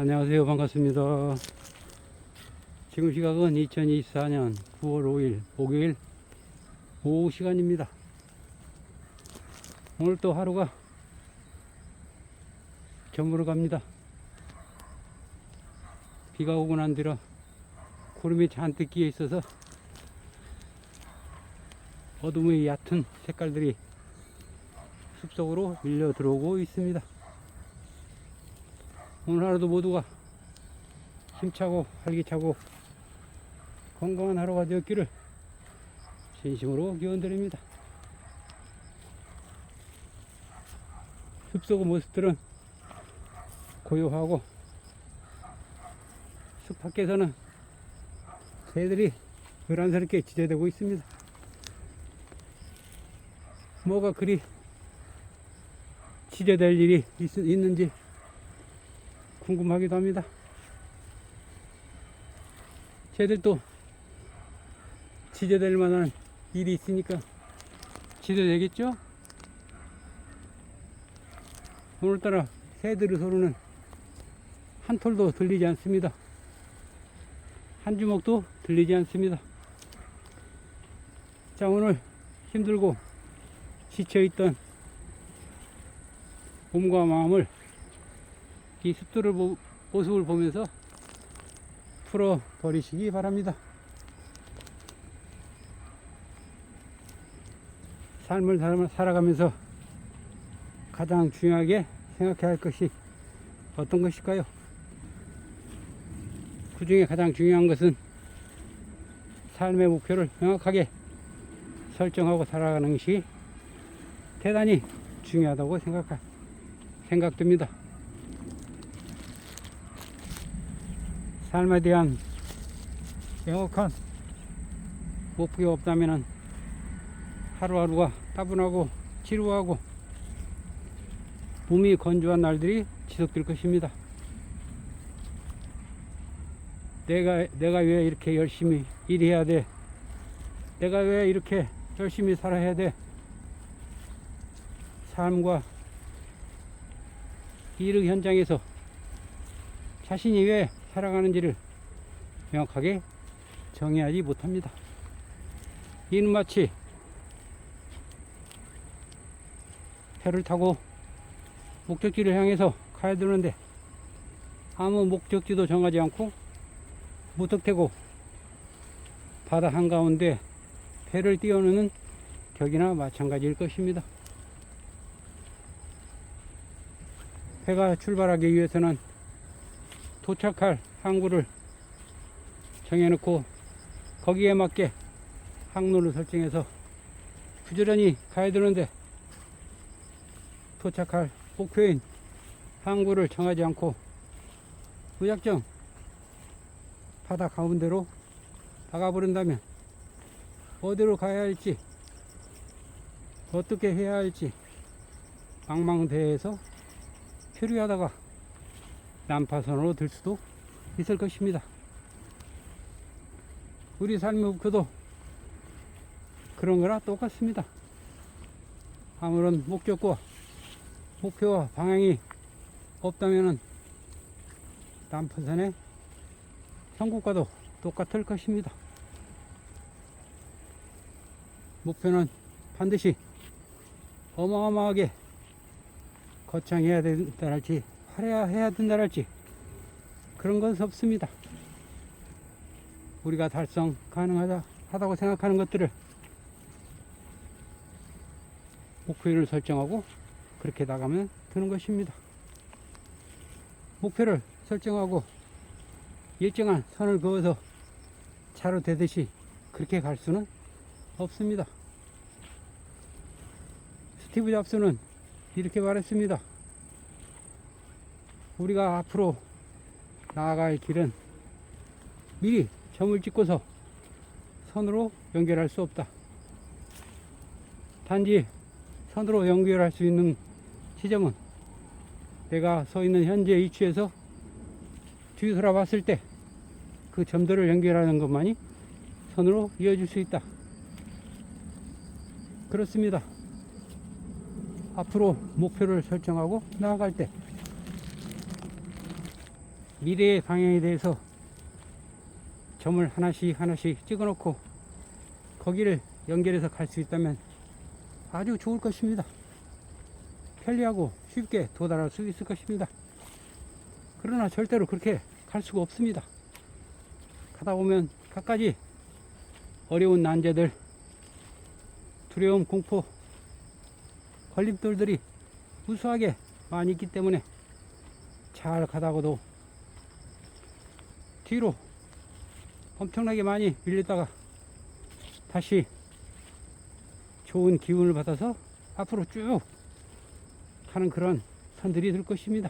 안녕하세요. 반갑습니다. 지금 시각은 2024년 9월 5일 목요일 오후 시간입니다. 오늘 또 하루가 저물어 갑니다. 비가 오고 난 뒤라 구름이 잔뜩 끼어 있어서 어둠의 얕은 색깔들이 숲속으로 밀려 들어오고 있습니다. 오늘 하루도 모두가 힘차고 활기차고 건강한 하루가 되었기를 진심으로 기원드립니다. 숲속의 모습들은 고요하고 숲 밖에서는 새들이 요란스럽게 지저대고 있습니다. 뭐가 그리 지저댈 일이 있는지 궁금하기도 합니다. 새들도 지저댈 만한 일이 있으니까 지저대겠죠? 오늘따라 새들의 소리는 한 톨도 들리지 않습니다. 한 주먹도 들리지 않습니다. 자, 오늘 힘들고 지쳐있던 몸과 마음을 이 숲들의 모습을 보면서 풀어버리시기 바랍니다. 삶을 살아가면서 가장 중요하게 생각해야 할 것이 어떤 것일까요? 그 중에 가장 중요한 것은 삶의 목표를 명확하게 설정하고 살아가는 것이 대단히 중요하다고 생각됩니다. 삶에 대한 명확한 목표가 없다면 하루하루가 따분하고 지루하고 몸이 건조한 날들이 지속될 것입니다. 내가 왜 이렇게 열심히 일해야 돼? 내가 왜 이렇게 열심히 살아야 돼? 삶과 일의 현장에서 자신이 왜 살아가는지를 명확하게 정의하지 못합니다. 이는 마치 배를 타고 목적지를 향해서 가야 되는데 아무 목적지도 정하지 않고 무턱대고 바다 한가운데 배를 띄워놓는 격이나 마찬가지일 것입니다. 배가 출발하기 위해서는 도착할 항구를 정해놓고 거기에 맞게 항로를 설정해서 부지런히 가야 되는데 도착할 목표인 항구를 정하지 않고 무작정 바다 가운데로 나가버린다면 어디로 가야 할지 어떻게 해야 할지 망망대해에서 표류하다가 난파선으로 들 수도 있을 것입니다. 우리 삶의 목표도 그런 거나 똑같습니다. 아무런 목표와 방향이 없다면 난파선의 선곡과도 똑같을 것입니다. 목표는 반드시 어마어마하게 거창해야 된다랄지 화려해야 된다랄지 그런 것은 없습니다. 우리가 달성 가능하다고 생각하는 것들을 목표를 설정하고 그렇게 나가면 되는 것입니다. 목표를 설정하고 일정한 선을 그어서 차로 되듯이 그렇게 갈 수는 없습니다. 스티브 잡스는 이렇게 말했습니다. 우리가 앞으로 나아갈 길은 미리 점을 찍고서 선으로 연결할 수 없다. 단지 선으로 연결할 수 있는 지점은 내가 서 있는 현재 위치에서 뒤돌아봤을 때 그 점들을 연결하는 것만이 선으로 이어질 수 있다. 그렇습니다. 앞으로 목표를 설정하고 나아갈 때 미래의 방향에 대해서 점을 하나씩 하나씩 찍어 놓고 거기를 연결해서 갈 수 있다면 아주 좋을 것입니다. 편리하고 쉽게 도달할 수 있을 것입니다. 그러나 절대로 그렇게 갈 수가 없습니다. 가다 보면 갖가지 어려운 난제들, 두려움, 공포, 걸림돌들이 무수하게 많이 있기 때문에 잘 가다가도 뒤로 엄청나게 많이 밀렸다가 다시 좋은 기운을 받아서 앞으로 쭉 가는 그런 선들이 될 것입니다.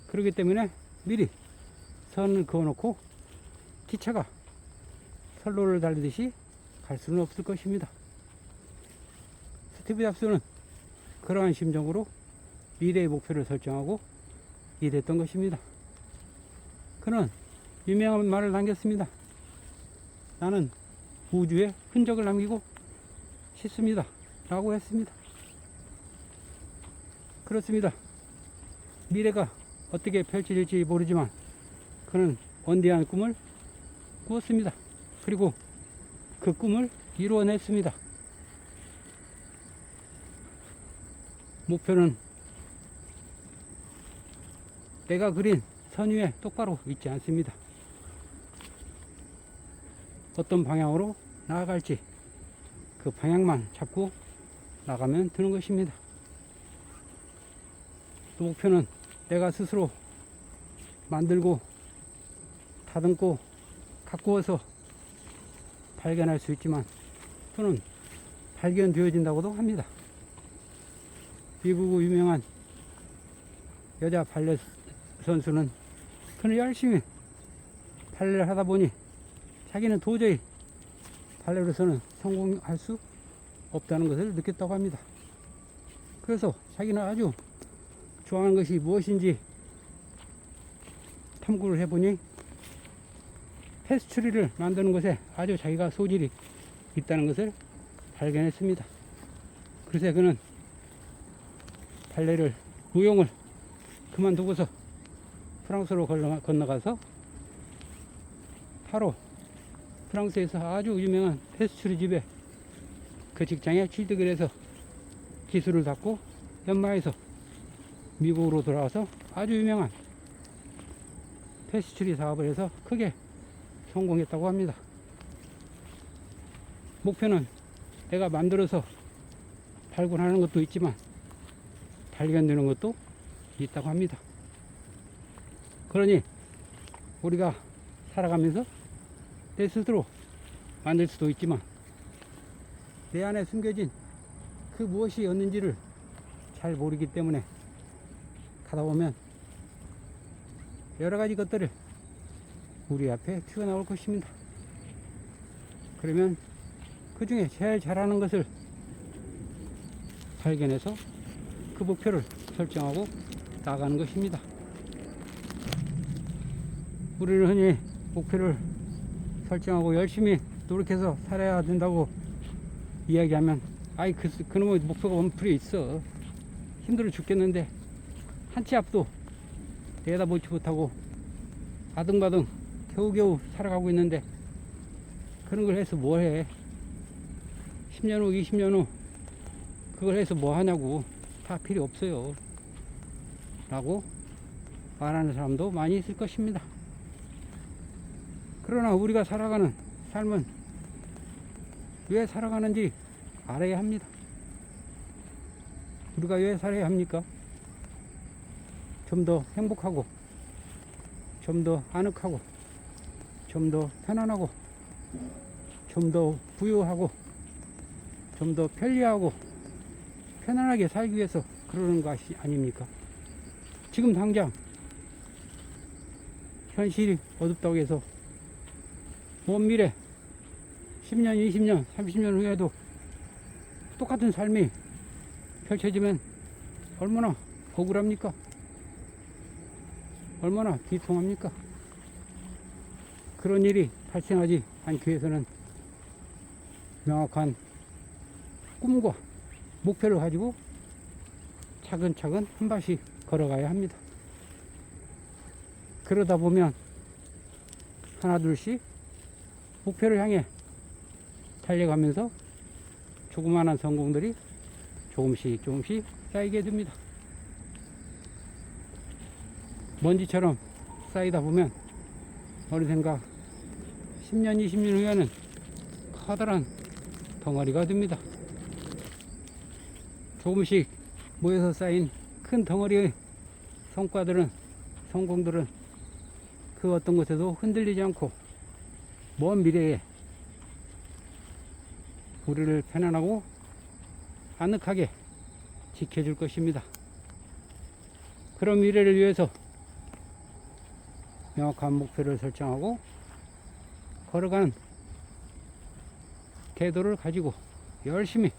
그렇기 때문에 미리 선을 그어놓고 기차가 선로를 달리듯이 갈 수는 없을 것입니다. 스티브 잡스는 그러한 심정으로 미래의 목표를 설정하고 일했던 것입니다. 그는 유명한 말을 남겼습니다. 나는 우주에 흔적을 남기고 싶습니다. 라고 했습니다. 그렇습니다. 미래가 어떻게 펼쳐질지 모르지만 그는 원대한 꿈을 꾸었습니다. 그리고 그 꿈을 이루어냈습니다. 목표는 내가 그린 선 위에 똑바로 있지 않습니다. 어떤 방향으로 나아갈지 그 방향만 잡고 나가면 되는 것입니다. 그 목표는 내가 스스로 만들고 다듬고 가꾸어서 발견할 수 있지만 또는 발견되어진다고도 합니다. 미국 유명한 여자 발레 선수는 그는 열심히 발레를 하다 보니 자기는 도저히 발레로서는 성공할 수 없다는 것을 느꼈다고 합니다. 그래서 자기는 아주 좋아하는 것이 무엇인지 탐구를 해보니 페스츄리를 만드는 것에 아주 자기가 소질이 있다는 것을 발견했습니다. 그래서 그는 발레를 무용을 그만두고서 프랑스로 건너가서 바로 프랑스에서 아주 유명한 페스츄리 집에 그 직장에 취직을 해서 기술을 닦고 연마해서 미국으로 돌아와서 아주 유명한 페스츄리 사업을 해서 크게 성공했다고 합니다. 목표는 내가 만들어서 발굴하는 것도 있지만 발견되는 것도 있다고 합니다. 그러니 우리가 살아가면서 내 스스로 만들 수도 있지만 내 안에 숨겨진 그 무엇이었는지를 잘 모르기 때문에 가다 보면 여러 가지 것들을 우리 앞에 튀어나올 것입니다. 그러면 그 중에 제일 잘하는 것을 발견해서 그 목표를 설정하고 나가는 것입니다. 우리는 흔히 목표를 설정하고 열심히 노력해서 살아야 된다고 이야기하면 아이 그놈의 목표가 원풀이 있어 힘들어 죽겠는데 한 치 앞도 내다보지 못하고 아등바등 겨우겨우 살아가고 있는데 그런 걸 해서 뭐해 10년 후 20년 후 그걸 해서 뭐 하냐고 다 필요 없어요 라고 말하는 사람도 많이 있을 것입니다. 그러나 우리가 살아가는 삶은 왜 살아가는지 알아야 합니다. 우리가 왜 살아야 합니까? 좀 더 행복하고 좀 더 아늑하고 좀 더 편안하고 좀 더 부유하고 좀 더 편리하고 편안하게 살기 위해서 그러는 것이 아닙니까? 지금 당장 현실이 어둡다고 해서 먼 미래 10년, 20년, 30년 후에도 똑같은 삶이 펼쳐지면 얼마나 억울합니까? 얼마나 비통합니까? 그런 일이 발생하지 않기 위해서는 명확한 꿈과 목표를 가지고 차근차근 한 발씩 걸어가야 합니다. 그러다 보면 하나둘씩 목표를 향해 달려가면서 조그마한 성공들이 조금씩 조금씩 쌓이게 됩니다. 먼지처럼 쌓이다 보면 어느샌가 10년, 20년 후에는 커다란 덩어리가 됩니다. 조금씩 모여서 쌓인 큰 덩어리의 성과들은, 성공들은 그 어떤 곳에도 흔들리지 않고 먼 미래에 우리를 편안하고 아늑하게 지켜줄 것입니다. 그런 미래를 위해서 명확한 목표를 설정하고 걸어간 태도를 가지고 열심히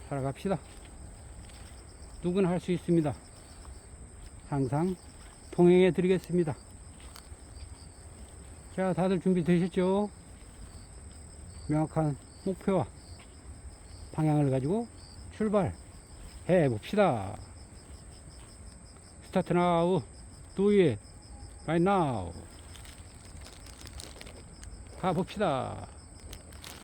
살아갑시다. 누구나 할 수 있습니다. 항상 동행해 드리겠습니다. 자, 다들 준비되셨죠? 명확한 목표와 방향을 가지고 출발해 봅시다. 스타트 나우. Do it right now. 가 봅시다.